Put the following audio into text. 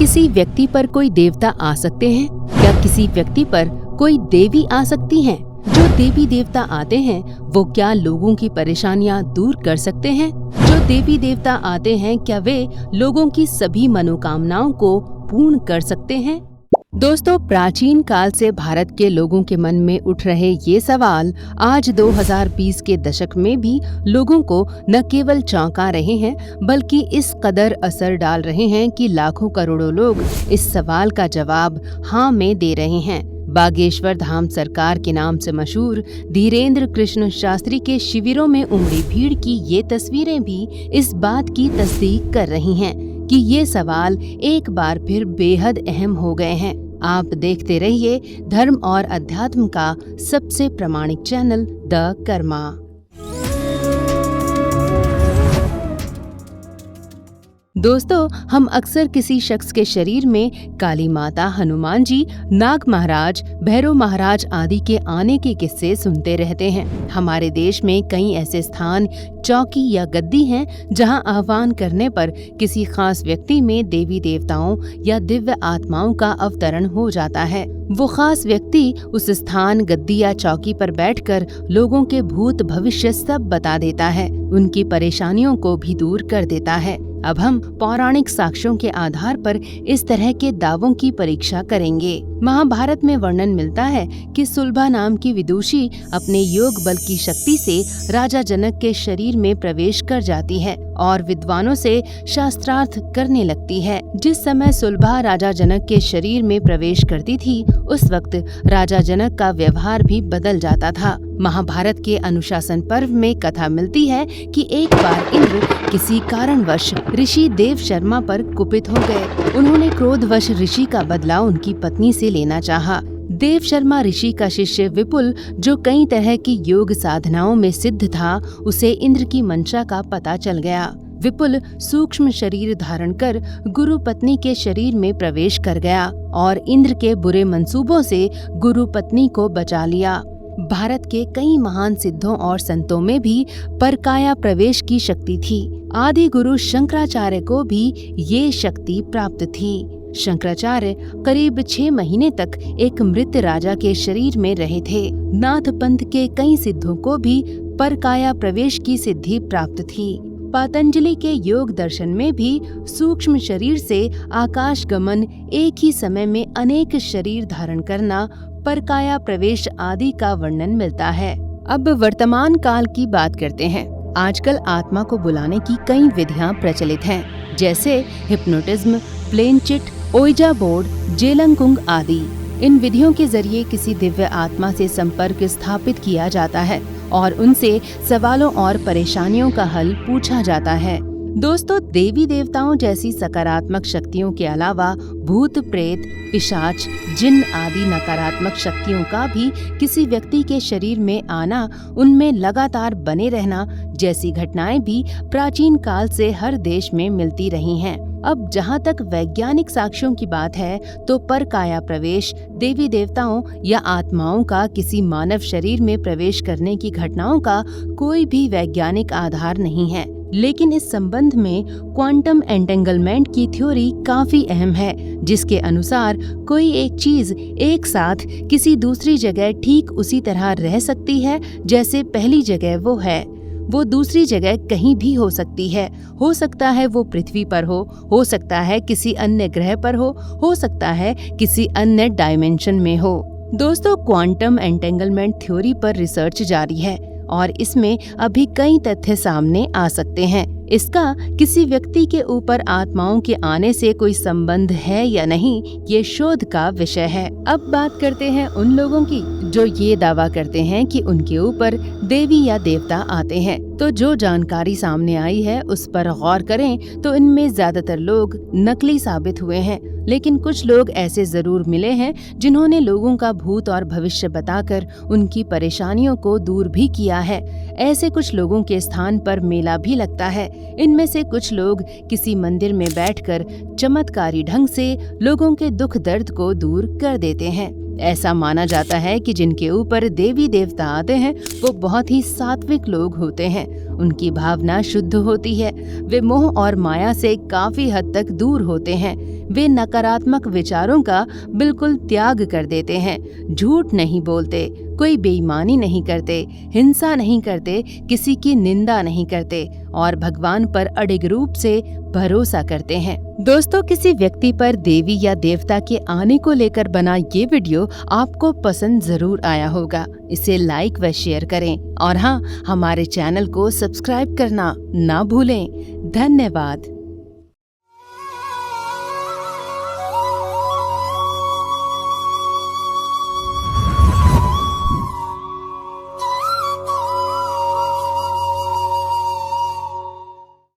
किसी व्यक्ति पर कोई देवता आ सकते हैं? क्या किसी व्यक्ति पर कोई देवी आ सकती हैं? जो देवी देवता आते हैं वो क्या लोगों की परेशानियां दूर कर सकते हैं? जो देवी देवता आते हैं क्या वे लोगों की सभी मनोकामनाओं को पूर्ण कर सकते हैं? दोस्तों, प्राचीन काल से भारत के लोगों के मन में उठ रहे ये सवाल आज 2020 के दशक में भी लोगों को न केवल चौंका रहे हैं बल्कि इस कदर असर डाल रहे हैं कि लाखों करोड़ों लोग इस सवाल का जवाब हाँ में दे रहे हैं। बागेश्वर धाम सरकार के नाम से मशहूर धीरेन्द्र कृष्ण शास्त्री के शिविरों में उमड़ी भीड़ की ये तस्वीरें भी इस बात की तस्दीक कर रही हैं कि ये सवाल एक बार फिर बेहद अहम हो गए हैं। आप देखते रहिए धर्म और अध्यात्म का सबसे प्रामाणिक चैनल द कर्मा। दोस्तों, हम अक्सर किसी शख्स के शरीर में काली माता, हनुमान जी, नाग महाराज, भैरव महाराज आदि के आने के किस्से सुनते रहते हैं। हमारे देश में कई ऐसे स्थान, चौकी या गद्दी हैं जहां आह्वान करने पर किसी खास व्यक्ति में देवी देवताओं या दिव्य आत्माओं का अवतरण हो जाता है। वो खास व्यक्ति उस स्थान, गद्दी या चौकी पर बैठकर लोगों के भूत भविष्य सब बता देता है, उनकी परेशानियों को भी दूर कर देता है। अब हम पौराणिक साक्ष्यों के आधार पर इस तरह के दावों की परीक्षा करेंगे। महाभारत में वर्णन मिलता है कि सुलभा नाम की विदुषी अपने योग बल की शक्ति से राजा जनक के शरीर में प्रवेश कर जाती है और विद्वानों से शास्त्रार्थ करने लगती है। जिस समय सुलभा राजा जनक के शरीर में प्रवेश करती थी उस वक्त राजा जनक का व्यवहार भी बदल जाता था। महाभारत के अनुशासन पर्व में कथा मिलती है कि एक बार इंद्र किसी कारणवश ऋषि देव शर्मा पर कुपित हो गए। उन्होंने क्रोधवश ऋषि का बदला उनकी पत्नी से लेना चाहा। देव शर्मा ऋषि का शिष्य विपुल, जो कई तरह की योग साधनाओं में सिद्ध था, उसे इंद्र की मंशा का पता चल गया। विपुल सूक्ष्म शरीर धारण कर गुरु पत्नी के शरीर में प्रवेश कर गया और इंद्र के बुरे मंसूबों से गुरु पत्नी को बचा लिया। भारत के कई महान सिद्धों और संतों में भी परकाया प्रवेश की शक्ति थी। आदि गुरु शंकराचार्य को भी ये शक्ति प्राप्त थी। शंकराचार्य करीब 6 महीने तक एक मृत राजा के शरीर में रहे थे। नाथ पंथ के कई सिद्धों को भी परकाया प्रवेश की सिद्धि प्राप्त थी। पतंजलि के योग दर्शन में भी सूक्ष्म शरीर से आकाश गमन, एक ही समय में अनेक शरीर धारण करना, परकाया प्रवेश आदि का वर्णन मिलता है। अब वर्तमान काल की बात करते हैं। आजकल आत्मा को बुलाने की कई विधियां प्रचलित हैं, जैसे hypnotism, planchette, ouija board, Jelangkung आदि। इन विधियों के जरिए किसी दिव्य आत्मा से संपर्क स्थापित किया जाता है और उनसे सवालों और परेशानियों का हल पूछा जाता है। दोस्तों, देवी देवताओं जैसी सकारात्मक शक्तियों के अलावा भूत, प्रेत, पिशाच, जिन्न आदि नकारात्मक शक्तियों का भी किसी व्यक्ति के शरीर में आना, उनमें लगातार बने रहना जैसी घटनाएं भी प्राचीन काल से हर देश में मिलती रही हैं। अब जहां तक वैज्ञानिक साक्ष्यों की बात है तो परकाया प्रवेश, देवी देवताओं या आत्माओं का किसी मानव शरीर में प्रवेश करने की घटनाओं का कोई भी वैज्ञानिक आधार नहीं है। लेकिन इस संबंध में क्वांटम एंटेंगलमेंट की थ्योरी काफी अहम है, जिसके अनुसार कोई एक चीज एक साथ किसी दूसरी जगह ठीक उसी तरह रह सकती है जैसे पहली जगह वो है। वो दूसरी जगह कहीं भी हो सकती है। हो सकता है वो पृथ्वी पर हो सकता है किसी अन्य ग्रह पर हो सकता है किसी अन्य डायमेंशन में हो। दोस्तों, क्वांटम एंटेंगलमेंट थ्योरी पर रिसर्च जारी है और इसमें अभी कई तथ्य सामने आ सकते हैं। इसका किसी व्यक्ति के ऊपर आत्माओं के आने से कोई संबंध है या नहीं, ये शोध का विषय है। अब बात करते हैं उन लोगों की जो ये दावा करते हैं कि उनके ऊपर देवी या देवता आते हैं। तो जो जानकारी सामने आई है उस पर गौर करें तो इनमें ज्यादातर लोग नकली साबित हुए हैं, लेकिन कुछ लोग ऐसे जरूर मिले हैं जिन्होंने लोगों का भूत और भविष्य बताकर उनकी परेशानियों को दूर भी किया है। ऐसे कुछ लोगों के स्थान पर मेला भी लगता है। इनमें से कुछ लोग किसी मंदिर में बैठकर चमत्कारी ढंग से लोगों के दुख दर्द को दूर कर देते हैं। ऐसा माना जाता है कि जिनके ऊपर देवी देवता आते हैं वो बहुत ही सात्विक लोग होते हैं। उनकी भावना शुद्ध होती है। वे मोह और माया से काफी हद तक दूर होते हैं। वे नकारात्मक विचारों का बिल्कुल त्याग कर देते हैं, झूठ नहीं बोलते, कोई बेईमानी नहीं करते, हिंसा नहीं करते, किसी की निंदा नहीं करते और भगवान पर अडिग रूप से भरोसा करते हैं। दोस्तों, किसी व्यक्ति पर देवी या देवता के आने को लेकर बना ये वीडियो आपको पसंद जरूर आया होगा। इसे लाइक व शेयर करें और हाँ, हमारे चैनल को सब्सक्राइब करना ना भूलें। धन्यवाद।